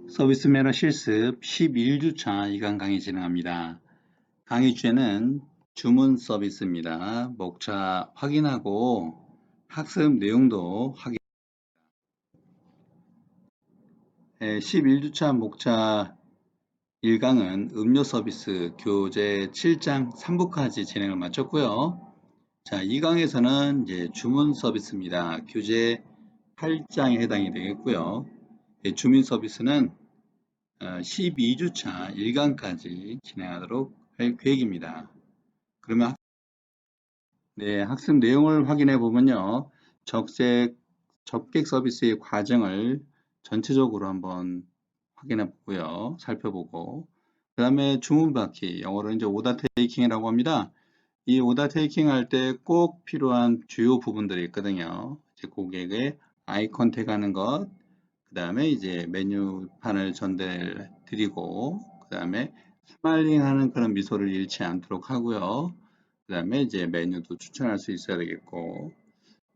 서비스 매너 실습 11주차 2강 강의 진행합니다. 강의 주제는 주문 서비스입니다. 목차 확인하고 학습 내용도 확인. 11주차 목차 1강은 음료 서비스 교재 7장 3부까지 진행을 마쳤고요. 자, 2강에서는 이제 주문 서비스입니다. 교재 8장에 해당이 되겠고요. 주문 서비스는 12주차 1강까지 진행하도록 할 계획입니다. 그러면 학습 내용을 확인해 보면요. 접객 서비스의 과정을 전체적으로 한번 확인해 보고요. 살펴보고 그 다음에 주문 받기, 영어로 이제 오더 테이킹이라고 합니다. 이 오더 테이킹 할 때 꼭 필요한 주요 부분들이 있거든요. 이제 고객의 아이 컨택 하는 것, 그 다음에 이제 메뉴판을 전달 드리고, 그 다음에 스마일링 하는 그런 미소를 잃지 않도록 하고요. 그 다음에 이제 메뉴도 추천할 수 있어야 되겠고,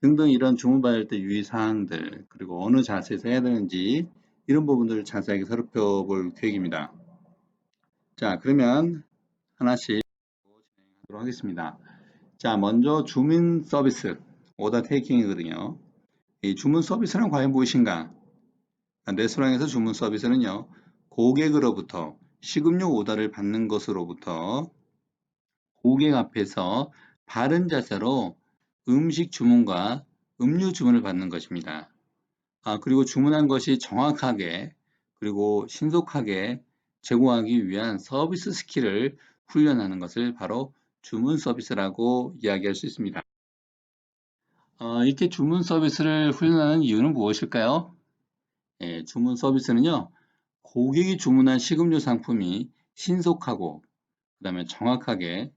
등등 이런 주문 받을 때 유의사항들, 그리고 어느 자세에서 해야 되는지, 이런 부분들을 자세하게 살펴볼 계획입니다. 자, 그러면 하나씩 진행하도록 하겠습니다. 자, 먼저 주문 서비스, 오더 테이킹이거든요. 이 주문 서비스는 과연 무엇인가? 레스토랑에서 주문 서비스는요, 고객으로부터 식음료 오더를 받는 것으로부터 고객 앞에서 바른 자세로 음식 주문과 음료 주문을 받는 것입니다. 그리고 주문한 것이 정확하게 그리고 신속하게 제공하기 위한 서비스 스킬을 훈련하는 것을 바로 주문 서비스라고 이야기할 수 있습니다. 이렇게 주문 서비스를 훈련하는 이유는 무엇일까요? 주문 서비스는요, 고객이 주문한 식음료 상품이 신속하고 그다음에 정확하게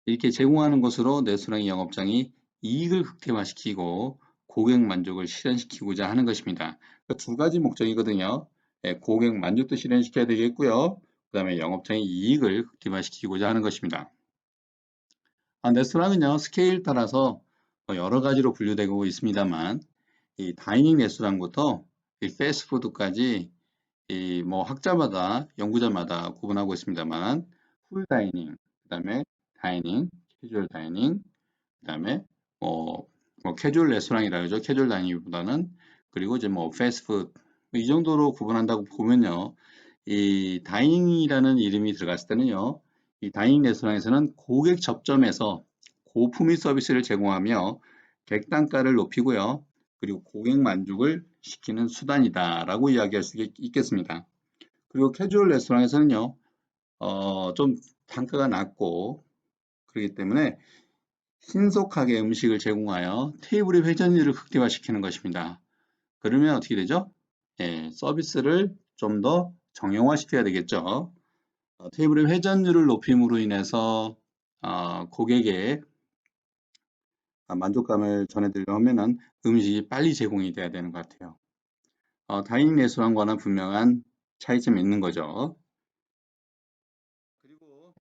이렇게 제공하는 것으로 레스토랑 영업장이 이익을 극대화시키고 고객 만족을 실현시키고자 하는 것입니다. 두 가지 목적이거든요. 고객 만족도 실현시켜야 되겠고요. 그 다음에 영업장의 이익을 극대화시키고자 하는 것입니다. 레스토랑은요, 스케일 따라서 여러 가지로 분류되고 있습니다만, 이 다이닝 레스토랑부터 이 패스트푸드까지 뭐 학자마다 연구자마다 구분하고 있습니다만 풀 다이닝, 그다음에 다이닝, 캐주얼 다이닝, 그다음에 뭐 캐주얼 레스토랑이라 그러죠. 캐주얼 다이닝보다는 그리고 이제 뭐 패스트푸드 이 정도로 구분한다고 보면요. 이 다이닝이라는 이름이 들어갔을 때는요. 이 다이닝 레스토랑에서는 고객 접점에서 고품위 서비스를 제공하며 객단가를 높이고요. 그리고 고객 만족을 시키는 수단이다라고 이야기할 수 있겠습니다. 그리고 캐주얼 레스토랑에서는요, 좀 단가가 낮고 그렇기 때문에 신속하게 음식을 제공하여 테이블의 회전율을 극대화시키는 것입니다. 그러면 어떻게 되죠? 서비스를 좀 더 정형화시켜야 되겠죠. 테이블의 회전율을 높임으로 인해서 고객의 만족감을 전해드리려 하면은 음식이 빨리 제공이 돼야 되는 것 같아요. 다이닝 레스토랑과는 분명한 차이점이 있는 거죠. 그리고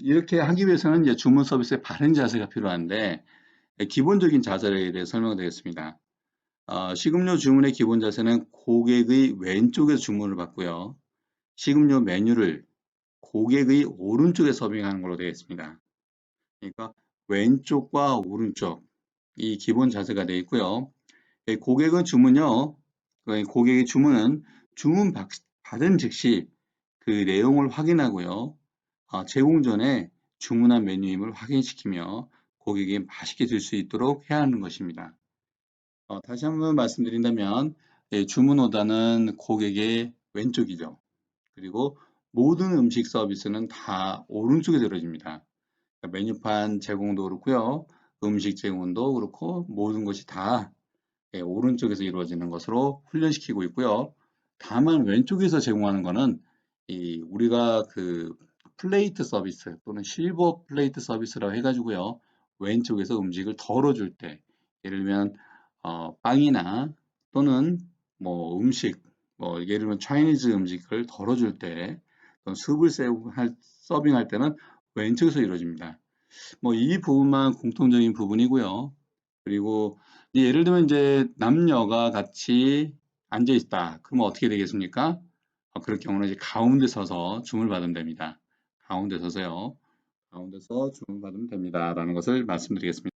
이렇게 하기 위해서는 이제 주문 서비스의 바른 자세가 필요한데 기본적인 자세에 대해 설명드리겠습니다. 식음료 주문의 기본 자세는 고객의 왼쪽에서 주문을 받고요. 식음료 메뉴를 고객의 오른쪽에 서빙하는 걸로 되어 있습니다. 그러니까 왼쪽과 오른쪽 이 기본 자세가 되어 있고요. 고객은 주문요. 고객의 주문은 받은 즉시 그 내용을 확인하고요. 제공 전에 주문한 메뉴임을 확인시키며 고객이 맛있게 들 수 있도록 해야 하는 것입니다. 다시 한번 말씀드린다면 주문 오더는 고객의 왼쪽이죠. 그리고 모든 음식 서비스는 다 오른쪽에 들어집니다. 그러니까 메뉴판 제공도 그렇고요. 음식 제공도 그렇고 모든 것이 다 오른쪽에서 이루어지는 것으로 훈련시키고 있고요. 다만 왼쪽에서 제공하는 것은 우리가 그 플레이트 서비스 또는 실버 플레이트 서비스라고 해가지고요. 왼쪽에서 음식을 덜어줄 때 예를 들면 빵이나 또는 뭐 음식 예를 들면 차이니즈 음식을 덜어줄 때 또는 습을 서빙할 때는 왼쪽에서 이루어집니다. 이 부분만 공통적인 부분이고요. 그리고 예를 들면 이제 남녀가 같이 앉아 있다. 그러면 어떻게 되겠습니까? 그럴 경우는 이제 가운데 서서 주문을 받으면 됩니다. 가운데 서서요. 가운데서 주문 받으면 됩니다. 라는 것을 말씀드리겠습니다.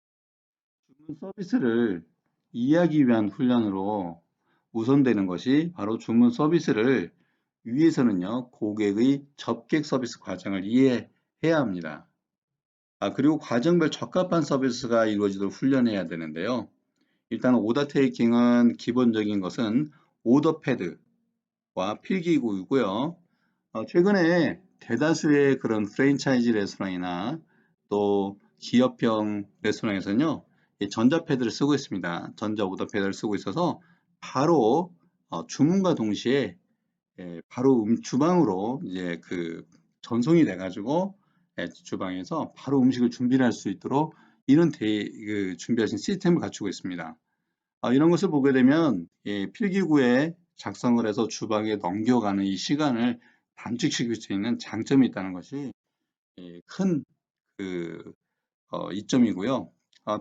주문 서비스를 이해하기 위한 훈련으로 우선되는 것이 바로 주문 서비스를 위해서는요, 고객의 접객 서비스 과정을 이해해야 합니다. 그리고 과정별 적합한 서비스가 이루어지도록 훈련해야 되는데요. 일단 오더 테이킹은 기본적인 것은 오더 패드와 필기구이고요. 최근에 대다수의 그런 프랜차이즈 레스토랑이나 또 기업형 레스토랑에서는요, 전자패드를 쓰고 있습니다. 전자 오더 패드를 쓰고 있어서 바로 주문과 동시에 바로 주방으로 이제 그 전송이 돼가지고 주방에서 바로 음식을 준비를 할 수 있도록 이런 준비하신 시스템을 갖추고 있습니다. 이런 것을 보게 되면 필기구에 작성을 해서 주방에 넘겨가는 이 시간을 단축시킬 수 있는 장점이 있다는 것이 큰 이점이고요.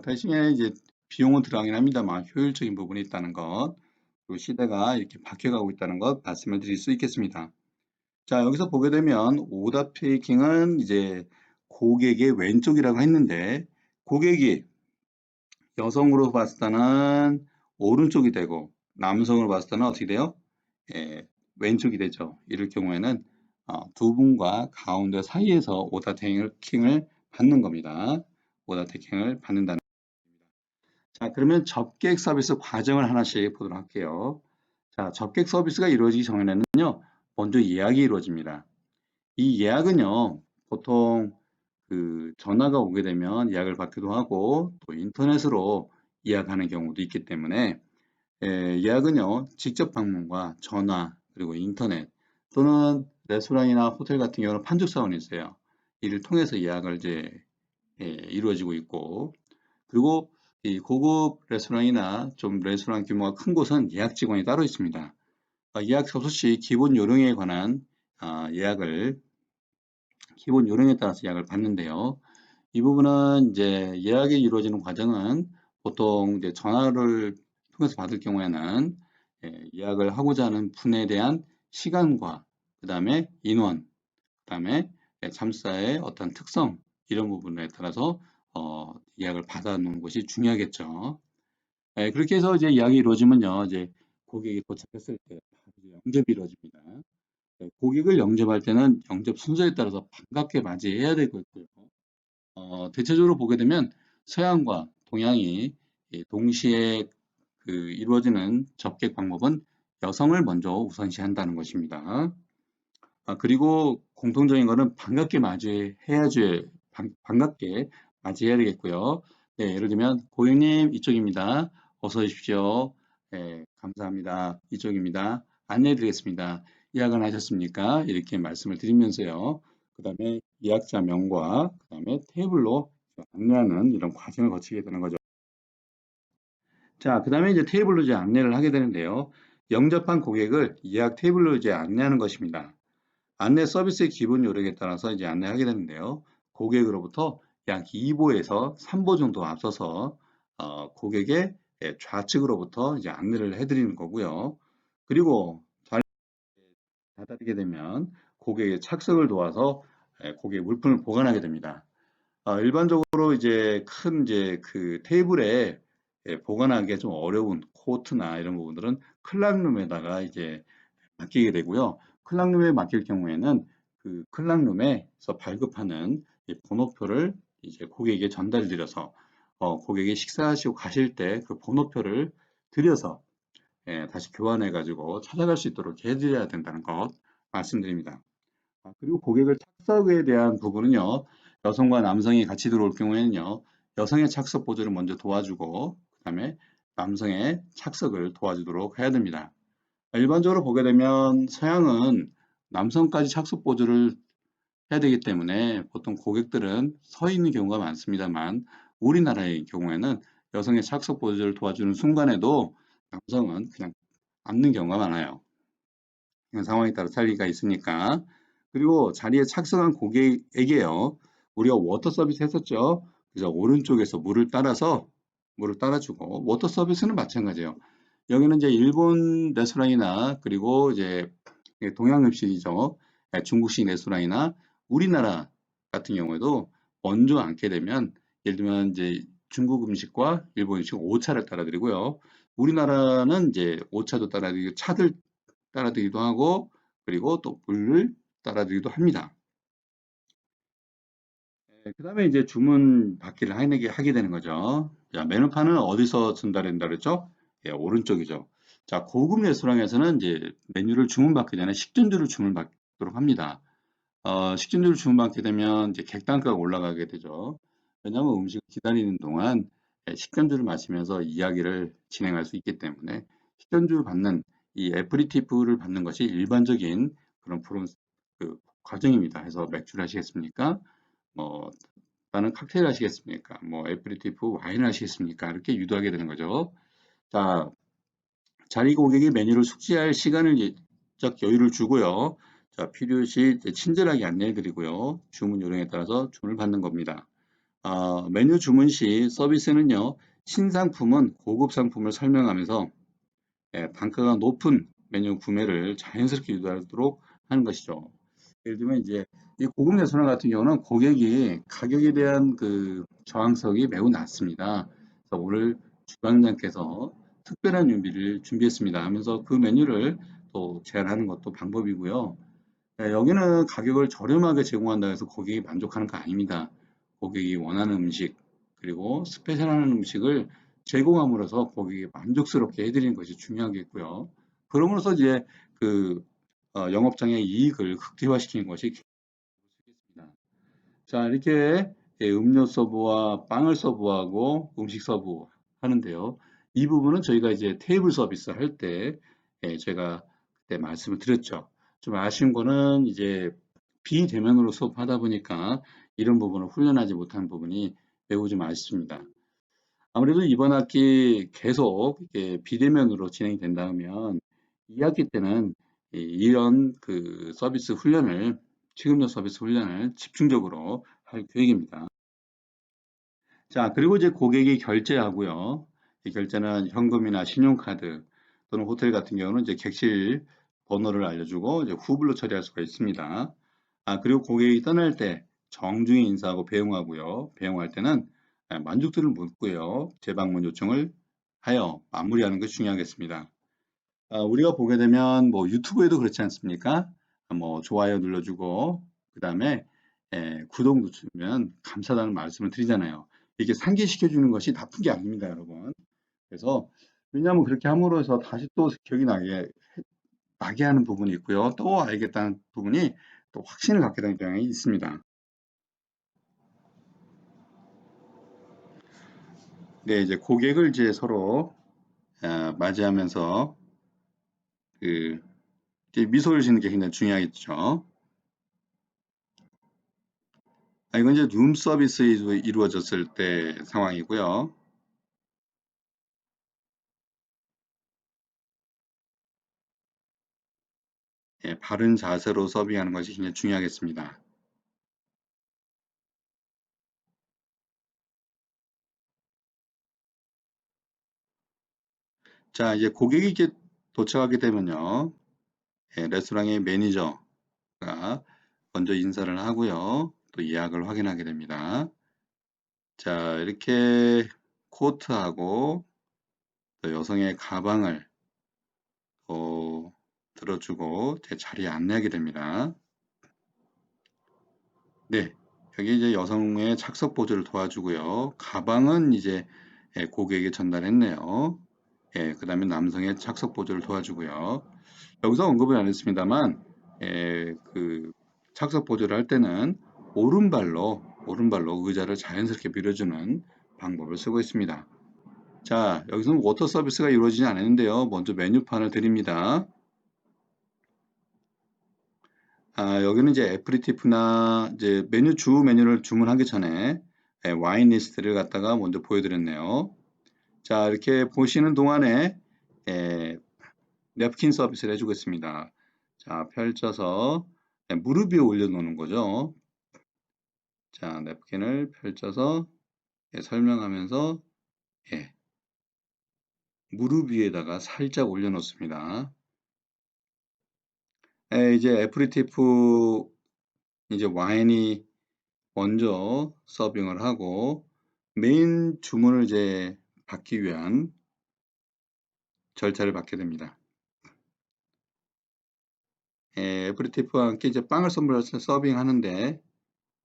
대신에 이제 비용은 들어가긴 합니다만 효율적인 부분이 있다는 것, 그리고 시대가 이렇게 바뀌어가고 있다는 것 말씀을 드릴 수 있겠습니다. 자, 여기서 보게 되면 오더 테이킹은 이제 고객의 왼쪽이라고 했는데 고객이 여성으로 봤을 때는 오른쪽이 되고 남성으로 봤을 때는 어떻게 돼요? 왼쪽이 되죠. 이럴 경우에는 두 분과 가운데 사이에서 오더 테이킹을 받는 겁니다. 오더 테이킹을 받는다는. 자, 그러면 접객 서비스 과정을 하나씩 보도록 할게요. 자, 접객 서비스가 이루어지기 전에는요, 먼저 예약이 이루어집니다. 이 예약은요, 보통 전화가 오게 되면 예약을 받기도 하고 또 인터넷으로 예약하는 경우도 있기 때문에 예약은요, 직접 방문과 전화 그리고 인터넷 또는 레스토랑이나 호텔 같은 경우는 판촉 사원이 있어요. 이를 통해서 예약을 이제 이루어지고 있고 그리고 이 고급 레스토랑이나 좀 레스토랑 규모가 큰 곳은 예약 직원이 따로 있습니다. 예약 접수 시 기본 요령에 관한 예약을 기본 요령에 따라서 예약을 받는데요. 이 부분은 이제 예약이 이루어지는 과정은 보통 이제 전화를 통해서 받을 경우에는 예약을 하고자 하는 분에 대한 시간과 그 다음에 인원, 그 다음에 참사의 어떤 특성 이런 부분에 따라서 예약을 받아 놓는 것이 중요하겠죠. 그렇게 해서 이제 예약이 이루어지면요, 이제 고객이 도착했을 때 바로 이제 영접이 이루어집니다. 고객을 영접할 때는 영접 순서에 따라서 반갑게 맞이해야 되고요. 대체적으로 보게 되면 서양과 동양이 동시에 이루어지는 접객 방법은 여성을 먼저 우선시한다는 것입니다. 그리고 공통적인 거는 반갑게 맞이해야지, 반갑게 맞이해야 되겠고요. 네, 예를 들면, 고객님 이쪽입니다. 어서 오십시오. 네, 감사합니다. 이쪽입니다. 안내해 드리겠습니다. 예약은 하셨습니까? 이렇게 말씀을 드리면서요. 그 다음에 예약자 명과 그 다음에 테이블로 안내하는 이런 과정을 거치게 되는 거죠. 자, 그 다음에 이제 테이블로 이제 안내를 하게 되는데요. 영접한 고객을 예약 테이블로 이제 안내하는 것입니다. 안내 서비스의 기본 요령에 따라서 이제 안내하게 되는데요. 고객으로부터 약 2보에서 3보 정도 앞서서 고객의 좌측으로부터 이제 안내를 해드리는 거고요. 그리고 자리에 다다르게 되면 고객의 착석을 도와서 고객의 물품을 보관하게 됩니다. 일반적으로 이제 큰 이제 테이블에 보관하기가 좀 어려운 코트나 이런 부분들은 클락룸에다가 이제 맡기게 되고요. 클락룸에 맡길 경우에는 클락룸에서 발급하는 이 번호표를 이제 고객에게 전달 드려서 고객이 식사하시고 가실 때 그 번호표를 드려서 다시 교환해 가지고 찾아갈 수 있도록 해드려야 된다는 것 말씀드립니다. 그리고 고객을 착석에 대한 부분은요. 여성과 남성이 같이 들어올 경우에는요. 여성의 착석 보조를 먼저 도와주고 그 다음에 남성의 착석을 도와주도록 해야 됩니다. 일반적으로 보게 되면 서양은 남성까지 착석 보조를 해야 되기 때문에 보통 고객들은 서 있는 경우가 많습니다만 우리나라의 경우에는 여성의 착석 보조를 도와주는 순간에도 남성은 그냥 앉는 경우가 많아요. 상황에 따라 차이가 있으니까. 그리고 자리에 착석한 고객에게요. 우리가 워터 서비스 했었죠. 그래서 오른쪽에서 물을 따라주고 워터 서비스는 마찬가지예요. 여기는 이제 일본 레스토랑이나 그리고 이제 동양 음식이죠. 중국식 레스토랑이나 우리나라 같은 경우에도 먼저 앉게 되면 예를 들면 이제 중국 음식과 일본 음식 오차를 따라드리고요. 우리나라는 이제 오차도 따라드리고 차들 따라드리기도 하고 그리고 또 물을 따라드리기도 합니다. 그다음에 이제 주문 받기를 하게 되는 거죠. 자, 메뉴판은 어디서 전달된다 그랬죠? 예, 오른쪽이죠. 자, 고급 레스토랑에서는 이제 메뉴를 주문받기 전에 식전주를 주문받도록 합니다. 식전주를 주문받게 되면 이제 객단가가 올라가게 되죠. 왜냐하면 음식을 기다리는 동안 식전주를 마시면서 이야기를 진행할 수 있기 때문에 식전주를 받는 이 애프리티프를 받는 것이 일반적인 그런 그 과정입니다. 해서 맥주를 하시겠습니까? 뭐 다른 칵테일 하시겠습니까? 뭐 애프리티프 와인 하시겠습니까? 이렇게 유도하게 되는 거죠. 자, 자리 고객이 메뉴를 숙지할 시간을 적 여유를 주고요. 자, 필요시 이제 친절하게 안내해 드리고요. 주문 요령에 따라서 주문을 받는 겁니다. 메뉴 주문 시 서비스는요. 신상품은 고급 상품을 설명하면서 단가가 높은 메뉴 구매를 자연스럽게 유도하도록 하는 것이죠. 예를 들면 이제 이 고급 레스토랑 같은 경우는 고객이 가격에 대한 그 저항성이 매우 낮습니다. 그래서 오늘 주방장께서 특별한 준비를 준비했습니다 하면서 그 메뉴를 또 제안하는 것도 방법이고요. 여기는 가격을 저렴하게 제공한다 해서 고객이 만족하는 거 아닙니다. 고객이 원하는 음식 그리고 스페셜한 음식을 제공함으로써 고객이 만족스럽게 해드리는 것이 중요하겠고요. 그럼으로써 이제 그 영업장의 이익을 극대화시키는 것이 중요하겠습니다. 자, 이렇게 음료 서브와 빵을 서브하고 음식 서브 하는데요. 이 부분은 저희가 이제 테이블 서비스 할 때 제가 그때 말씀을 드렸죠. 좀 아쉬운 거는 이제 비대면으로 수업하다 보니까 이런 부분을 훈련하지 못한 부분이 매우 좀 아쉽습니다. 아무래도 이번 학기 계속 이렇게 비대면으로 진행이 된다면 2학기 때는 이런 그 서비스 훈련을 취급력 서비스 훈련을 집중적으로 할 계획입니다. 자, 그리고 이제 고객이 결제하고요. 이 결제는 현금이나 신용카드 또는 호텔 같은 경우는 이제 객실 번호를 알려주고 이제 후불로 처리할 수가 있습니다. 그리고 고객이 떠날 때 정중히 인사하고 배웅하고요. 배웅할 때는 만족도를 묻고요. 재방문 요청을 하여 마무리하는 것이 중요하겠습니다. 우리가 보게 되면 뭐 유튜브에도 그렇지 않습니까? 뭐 좋아요 눌러주고 그다음에 구독 누르면 감사하다는 말씀을 드리잖아요. 이게 상기시켜 주는 것이 나쁜 게 아닙니다, 여러분. 그래서 왜냐하면 그렇게 함으로 해서 다시 또 기억이 나게 하는 부분이 있고요. 또 알겠다는 부분이 또 확신을 갖게 되는 경향이 있습니다. 네, 이제 고객을 이제 서로 맞이하면서 그 이제 미소를 짓는 게 굉장히 중요하겠죠. 이건 이제 룸 서비스 이루어졌을 때 상황이고요. 바른 자세로 서빙하는 것이 굉장히 중요하겠습니다. 자, 이제 고객이 이렇게 도착하게 되면요. 레스토랑의 매니저가 먼저 인사를 하고요. 또 예약을 확인하게 됩니다. 자, 이렇게 코트하고 또 여성의 가방을 들어주고 제 자리에 안내하게 됩니다. 네, 여기 이제 여성의 착석 보조를 도와주고요. 가방은 이제 고객에게 전달했네요. 그 다음에 남성의 착석 보조를 도와주고요. 여기서 언급은 안 했습니다만, 그 착석 보조를 할 때는 오른발로 의자를 자연스럽게 밀어주는 방법을 쓰고 있습니다. 자, 여기서는 워터 서비스가 이루어지지 않았는데요. 먼저 메뉴판을 드립니다. 여기는 이제 애프리티프나 이제 주 메뉴를 주문하기 전에 와인 리스트를 갖다가 먼저 보여드렸네요. 자, 이렇게 보시는 동안에 에, 냅킨 서비스를 해주고 있습니다. 자, 펼쳐서 무릎 위에 올려놓는 거죠. 자, 냅킨을 펼쳐서 설명하면서 예, 무릎 위에다가 살짝 올려놓습니다. 이제 애프리티프 이제 와인이 먼저 서빙을 하고 메인 주문을 이제 받기 위한 절차를 받게 됩니다. 애프리티프와 함께 이제 빵을 선물해서 서빙하는데,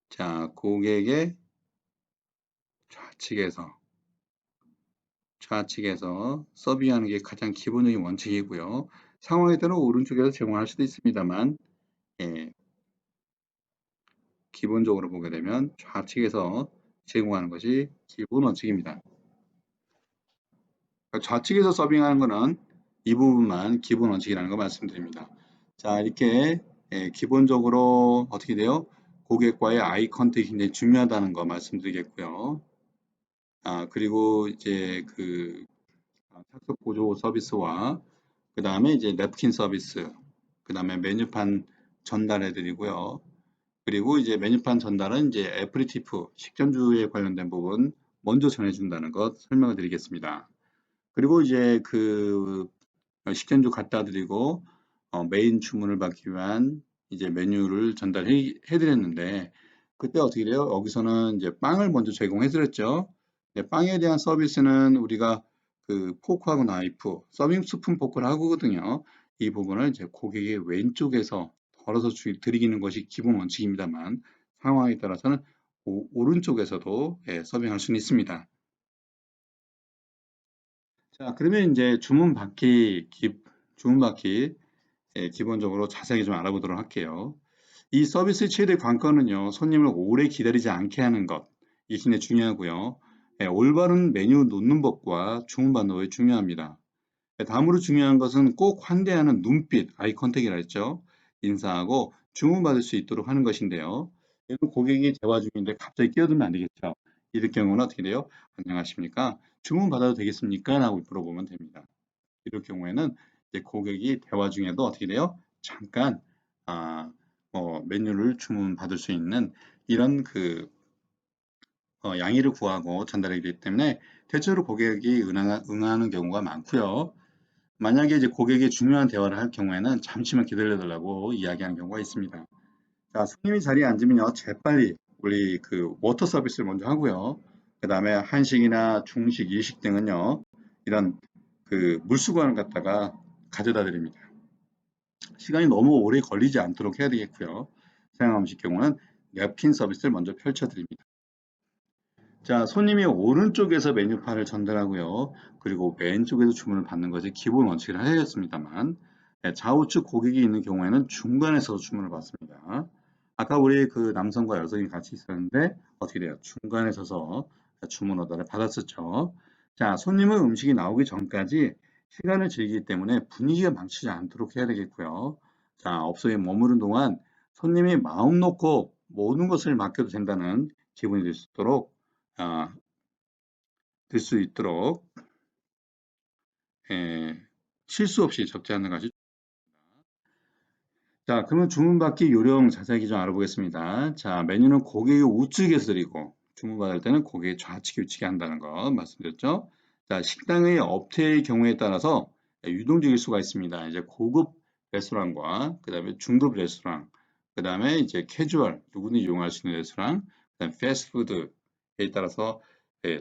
자, 고객의 좌측에서 서빙하는 게 가장 기본적인 원칙이고요. 상황에 따라 오른쪽에서 제공할 수도 있습니다만, 예, 기본적으로 보게 되면 좌측에서 제공하는 것이 기본 원칙입니다. 좌측에서 서빙하는 것은 이 부분만 기본 원칙이라는 거 말씀드립니다. 자, 이렇게 기본적으로 어떻게 돼요? 고객과의 아이 컨택이 굉장히 중요하다는 거 말씀드리겠고요. 그리고 이제 착석 보조 서비스와 그 다음에 이제 냅킨 서비스, 그 다음에 메뉴판 전달해 드리고요. 그리고 이제 메뉴판 전달은 이제 애프리티프 식전주에 관련된 부분 먼저 전해준다는 것 설명을 드리겠습니다. 그리고 이제 식전주 갖다 드리고 메인 주문을 받기 위한 이제 메뉴를 전달해 드렸는데, 그때 어떻게 돼요? 여기서는 이제 빵을 먼저 제공해 드렸죠. 빵에 대한 서비스는 우리가 포크하고 나이프, 서빙 스푼 포크를 하거든요. 이 부분을 이제 고객의 왼쪽에서 덜어서 드리는 것이 기본 원칙입니다만, 상황에 따라서는 오른쪽에서도 서빙할 수는 있습니다. 자, 그러면 이제 주문 받기 기본적으로 자세하게 좀 알아보도록 할게요. 이 서비스의 최대 관건은요, 손님을 오래 기다리지 않게 하는 것. 이게 굉장히 중요하고요. 올바른 메뉴 놓는 법과 주문 받는 법이 중요합니다. 다음으로 중요한 것은 꼭 환대하는 눈빛, 아이 컨택이라 했죠. 인사하고 주문 받을 수 있도록 하는 것인데요. 예를 고객이 대화 중인데 갑자기 끼어들면 안 되겠죠. 이럴 경우는 어떻게 돼요? 안녕하십니까? 주문 받아도 되겠습니까? 라고 물어보면 됩니다. 이럴 경우에는 이제 고객이 대화 중에도 어떻게 돼요? 잠깐 메뉴를 주문 받을 수 있는 이런 양해를 구하고 전달하기 때문에 대체로 고객이 응하는 경우가 많고요. 만약에 이제 고객이 중요한 대화를 할 경우에는 잠시만 기다려 달라고 이야기하는 경우가 있습니다. 자, 손님이 자리에 앉으면요, 재빨리 우리 워터 서비스를 먼저 하고요. 그 다음에 한식이나 중식, 일식 등은요, 이런 물수건을 갖다가 가져다 드립니다. 시간이 너무 오래 걸리지 않도록 해야 되겠고요. 서양 음식 경우는 냅킨 서비스를 먼저 펼쳐 드립니다. 자, 손님이 오른쪽에서 메뉴판을 전달하고요. 그리고 왼쪽에서 주문을 받는 것이 기본 원칙을 하였습니다만, 좌우측 고객이 있는 경우에는 중간에서 주문을 받습니다. 아까 우리 남성과 여성이 같이 있었는데 어떻게 돼요? 중간에 서서 주문 오더를 받았었죠. 자, 손님은 음식이 나오기 전까지 시간을 즐기기 때문에 분위기가 망치지 않도록 해야 되겠고요. 자, 업소에 머무른 동안 손님이 마음 놓고 모든 것을 맡겨도 된다는 기분이 아, 될 수 있도록 에, 실수 없이 적재하는 것이. 자, 그러면 주문받기 요령 자세히 좀 알아보겠습니다. 자, 메뉴는 고객의 우측에서 드리고 주문받을 때는 고객의 좌측에 위치게 한다는 거 말씀드렸죠. 자, 식당의 업태의 경우에 따라서 유동적일 수가 있습니다. 이제 고급 레스토랑과 그다음에 중급 레스토랑, 그다음에 이제 캐주얼 누구든지 이용할 수 있는 레스토랑, 그다음에 패스트푸드에 따라서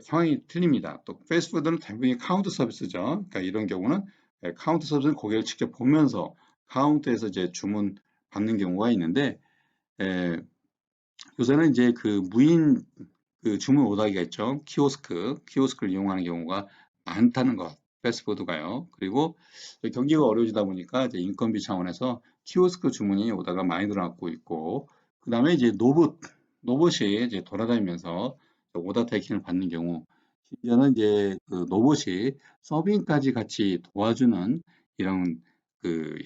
상황이 틀립니다. 또 패스트푸드는 대부분이 카운터 서비스죠. 그러니까 이런 경우는 카운터 서비스는 고객을 직접 보면서 카운터에서 이제 주문 받는 경우가 있는데, 에, 요새는 이제 무인 주문 오더기가 있죠. 키오스크를 이용하는 경우가 많다는 것, 패스트푸드가요. 그리고 경기가 어려워지다 보니까 이제 인건비 차원에서 키오스크 주문이 오다가 많이 늘어나고 있고, 그 다음에 이제 로봇이 이제 돌아다니면서 오더 테이킹을 받는 경우, 심지어는 이제 로봇이 서빙까지 같이 도와주는 이런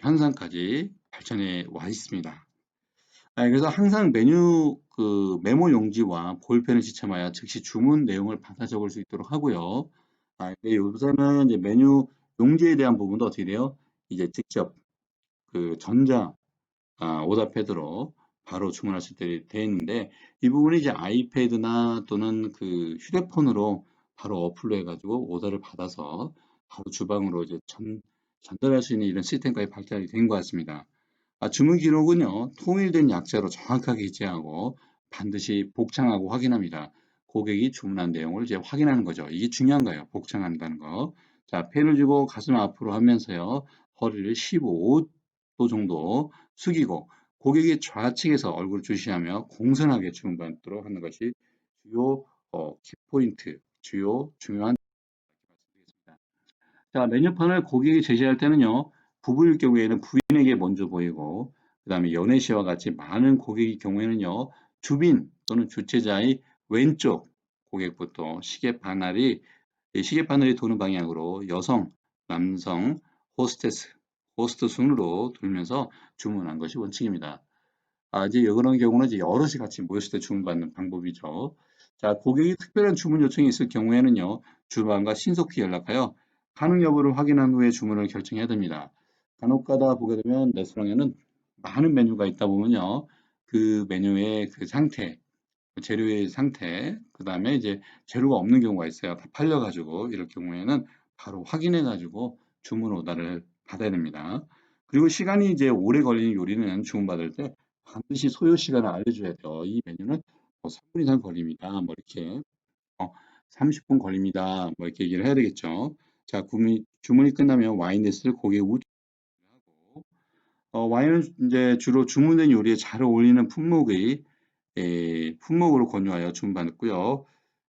현상까지 발전해 와 있습니다. 그래서 항상 메모 용지와 볼펜을 지참하여 즉시 주문 내용을 받아 적을 수 있도록 하고요. 근데 요새는 이제 메뉴 용지에 대한 부분도 어떻게 돼요? 이제 직접 전자 오더패드로 바로 주문할 수 있게 되어 있는데, 이 부분이 이제 아이패드나 또는 휴대폰으로 바로 어플로 해가지고 오더를 받아서 바로 주방으로 이제 전달할 수 있는 이런 시스템까지 발달이 된 것 같습니다. 주문 기록은요, 통일된 약자로 정확하게 기재하고 반드시 복창하고 확인합니다. 고객이 주문한 내용을 이제 확인하는 거죠. 이게 중요한 거예요. 복창한다는 거. 자, 펜을 쥐고 가슴 앞으로 하면서요, 허리를 15도 정도 숙이고 고객이 좌측에서 얼굴을 주시하며 공손하게 주문받도록 하는 것이 주요 키포인트, 주요 중요한 말씀드리겠습니다. 자, 메뉴판을 고객이 제시할 때는요, 부부일 경우에는 부인에게 먼저 보이고, 그 다음에 연애 시와 같이 많은 고객의 경우에는요, 주빈 또는 주최자의 왼쪽 고객부터 시계 바늘이 도는 방향으로 여성, 남성, 호스트 순으로 돌면서 주문한 것이 원칙입니다. 이제 그런 경우는 이제 여럿이 같이 모였을 때 주문받는 방법이죠. 자, 고객이 특별한 주문 요청이 있을 경우에는요, 주방과 신속히 연락하여 가능 여부를 확인한 후에 주문을 결정해야 됩니다. 간혹 가다 보게 되면 레스토랑에는 많은 메뉴가 있다 보면요, 그 메뉴의 그 상태, 그 재료의 상태, 그 다음에 이제 재료가 없는 경우가 있어요. 다 팔려가지고 이럴 경우에는 바로 확인해가지고 주문 오더를 받아야 됩니다. 그리고 시간이 이제 오래 걸리는 요리는 주문받을 때 반드시 소요 시간을 알려줘야 돼요. 이 메뉴는 뭐 3분 이상 걸립니다. 뭐 이렇게 30분 걸립니다. 뭐 이렇게 얘기를 해야 되겠죠. 자, 주문이 끝나면 와인 리스트를 고객 우측에 하고 와인은 이제 주로 주문된 요리에 잘 어울리는 품목으로 권유하여 주문받고요.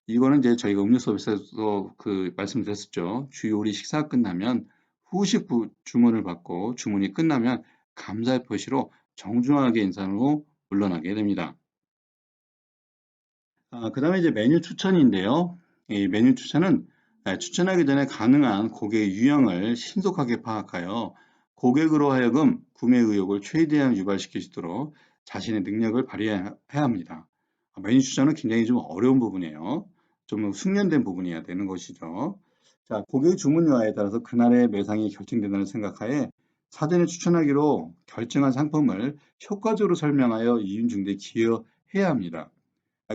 이거는 이제 저희가 음료 서비스에서 그 말씀드렸었죠. 주 요리 식사 끝나면 주문을 받고 주문이 끝나면 감사의 표시로 정중하게 인사한 후 물러나게 됩니다. 그다음에 이제 메뉴 추천인데요. 이 메뉴 추천은 추천하기 전에 가능한 고객의 유형을 신속하게 파악하여 고객으로 하여금 구매 의욕을 최대한 유발시킬 수 있도록 자신의 능력을 발휘해야 합니다. 메뉴 추천은 굉장히 좀 어려운 부분이에요. 좀 숙련된 부분이어야 되는 것이죠. 자, 고객의 주문 요하에 따라서 그날의 매상이 결정된다는 생각하에 사전에 추천하기로 결정한 상품을 효과적으로 설명하여 이윤 증대에 기여해야 합니다.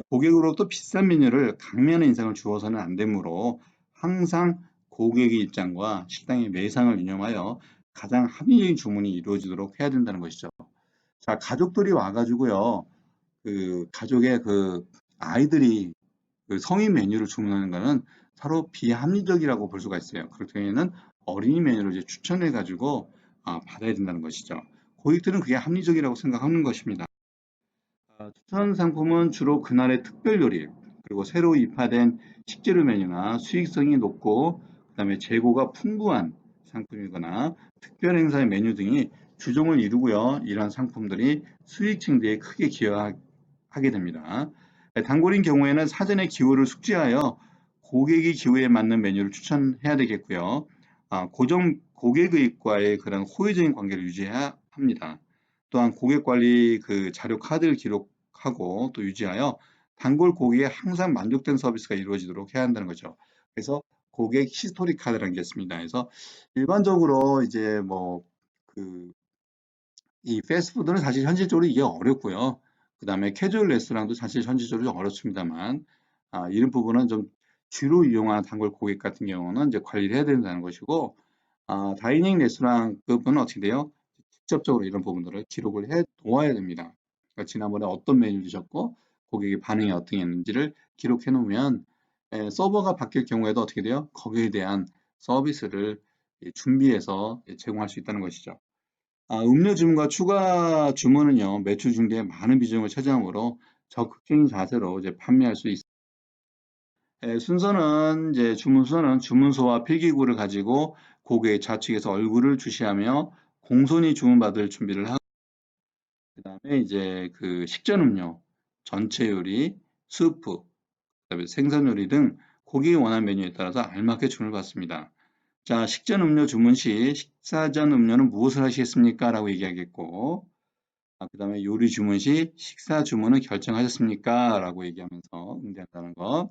고객으로부터 비싼 메뉴를 강면의 인상을 주어서는 안 되므로 항상 고객의 입장과 식당의 매상을 유념하여 가장 합리적인 주문이 이루어지도록 해야 된다는 것이죠. 자, 가족들이 와가지고요, 그 가족의 그 아이들이 그 성인 메뉴를 주문하는 것은 서로 비합리적이라고 볼 수가 있어요. 그럴 경우에는 어린이 메뉴를 이제 추천해가지고 받아야 된다는 것이죠. 고객들은 그게 합리적이라고 생각하는 것입니다. 추천 상품은 주로 그날의 특별 요리, 그리고 새로 입하된 식재료 메뉴나 수익성이 높고, 그다음에 재고가 풍부한 상품이거나 특별 행사의 메뉴 등이 주종을 이루고요. 이러한 상품들이 수익 증대에 크게 기여하게 됩니다. 단골인 경우에는 사전에 기호를 숙지하여 고객의 기호에 맞는 메뉴를 추천해야 되겠고요. 고정 고객과의 그런 호의적인 관계를 유지해야 합니다. 또한 고객 관리 그 자료 카드를 기록하고 또 유지하여 단골 고객에 항상 만족된 서비스가 이루어지도록 해야 한다는 거죠. 그래서 고객 히스토리 카드라는 게 있습니다. 그래서 일반적으로 이제 뭐 이 패스트푸드는 사실 현실적으로 이게 어렵고요. 그 다음에 캐주얼 레스토랑도 사실 현실적으로 좀 어렵습니다만, 이런 부분은 좀 주로 이용하는 단골 고객 같은 경우는 이제 관리를 해야 된다는 것이고, 다이닝 레스토랑급은 어떻게 돼요? 직접적으로 이런 부분들을 기록을 해 놓아야 됩니다. 그러니까 지난번에 어떤 메뉴 드셨고, 고객의 반응이 어떻게 했는지를 기록해 놓으면, 서버가 바뀔 경우에도 어떻게 돼요? 거기에 대한 서비스를 준비해서 제공할 수 있다는 것이죠. 음료 주문과 추가 주문은요, 매출 증대에 많은 비중을 차지하므로 적극적인 자세로 이제 판매할 수 있습니다. 주문 순서는 주문서와 필기구를 가지고 고객의 좌측에서 얼굴을 주시하며 공손히 주문받을 준비를 하고, 그 다음에 이제 그 식전 음료, 전체 요리, 수프, 그다음에 생선 요리 등 고객이 원하는 메뉴에 따라서 알맞게 주문을 받습니다. 자, 식전 음료 주문 시 식사 전 음료는 무엇을 하시겠습니까? 라고 얘기하겠고, 그 다음에 요리 주문 시 식사 주문은 결정하셨습니까? 라고 얘기하면서 응대한다는 거.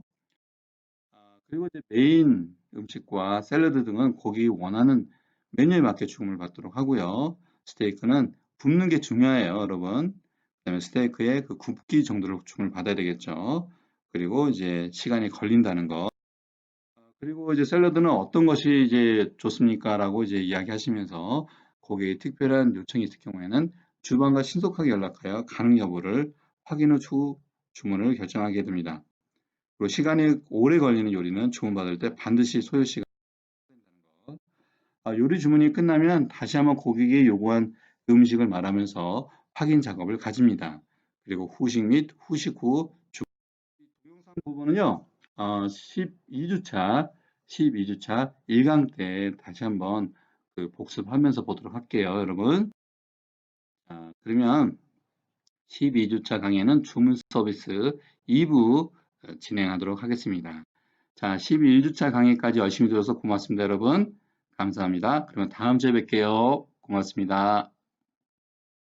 그리고 이제 메인 음식과 샐러드 등은 고객이 원하는 메뉴에 맞게 주문을 받도록 하고요. 스테이크는 굽는 게 중요해요, 여러분. 그다음에 스테이크의 그 굽기 정도로 주문을 받아야 되겠죠. 그리고 이제 시간이 걸린다는 거. 그리고 이제 샐러드는 어떤 것이 이제 좋습니까? 라고 이제 이야기하시면서 고객의 특별한 요청이 있을 경우에는 주방과 신속하게 연락하여 가능 여부를 확인 후 주문을 결정하게 됩니다. 그리고 시간이 오래 걸리는 요리는 주문받을 때 반드시 소요 시간을 된다는 것. 요리 주문이 끝나면 다시 한번 고객이 요구한 음식을 말하면서 확인 작업을 가집니다. 그리고 후식 및 후식 후 동영상 부분은요, 12주차 1강 때 다시 한번 그 복습하면서 보도록 할게요, 여러분. 그러면 12주차 강의는 주문 서비스 2부 진행하도록 하겠습니다. 자, 11주차 강의까지 열심히 들어서 고맙습니다, 여러분. 감사합니다. 그러면 다음 주에 뵐게요. 고맙습니다.